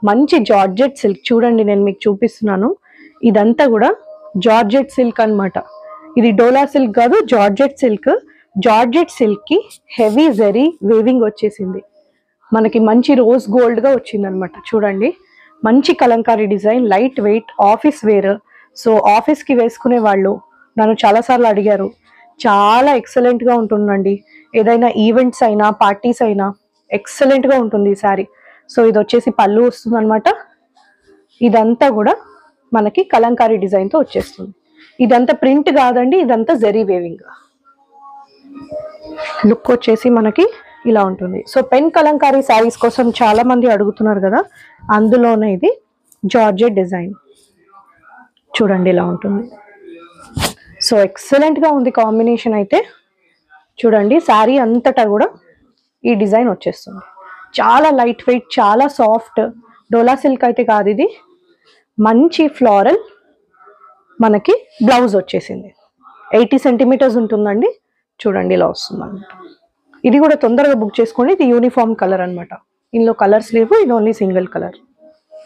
మంచి georgette silk చూడండి, నేను మీకు చూపిస్తున్నాను. ఇదంతా కూడా జార్జెట్ సిల్క్ అన్నమాట. ఇది డోలా సిల్క్ కాదు, జార్జెట్ సిల్క్. జార్జెట్ సిల్క్ కి హెవీ జరీ వేవింగ్ వచ్చేసింది. మనకి మంచి రోజ్ గోల్డ్ గా వచ్చింది అనమాట. చూడండి, మంచి Kalamkari design, light weight, office wear. So office కి వేసుకునే వాళ్ళు నన్ను చాలాసార్లు అడిగారు. చాలా ఎక్సలెంట్ గా ఉంటుందండి. ఏదైనా ఈవెంట్స్ అయినా పార్టీస్ అయినా ఎక్సలెంట్ గా ఉంటుంది ఈ శారీ. సో ఇది వచ్చేసి పళ్ళు వస్తుంది అనమాట. ఇదంతా కూడా మనకి కలంకారీ డిజైన్ తో వచ్చేస్తుంది. ఇదంతా ప్రింట్ కాదండి, ఇదంతా జరీ వేవింగ్. లుక్ వచ్చేసి మనకి ఇలా ఉంటుంది. సో పెన్ కలంకారీ శారీస్ కోసం చాలా మంది అడుగుతున్నారు కదా, అందులోనే ఇది జార్జెట్ డిజైన్. చూడండి ఇలా ఉంటుంది. సో ఎక్సలెంట్ గా ఉంది కాంబినేషన్ అయితే. చూడండి, శారీ అంతటా కూడా ఈ డిజైన్ వచ్చేస్తుంది. చాలా లైట్ వెయిట్, చాలా సాఫ్ట్. డోలా సిల్క్ అయితే కాదు ఇది. మంచి ఫ్లోరల్. మనకి బ్లౌజ్ వచ్చేసింది 80 సెంటీమీటర్స్ ఉంటుందండి. చూడండి ఇలా వస్తుంది అనమాట. ఇది కూడా తొందరగా బుక్ చేసుకోండి. ఇది యూనిఫామ్ కలర్ అనమాట. ఇందులో కలర్స్ లేవు, ఇది ఓన్లీ సింగిల్ కలర్.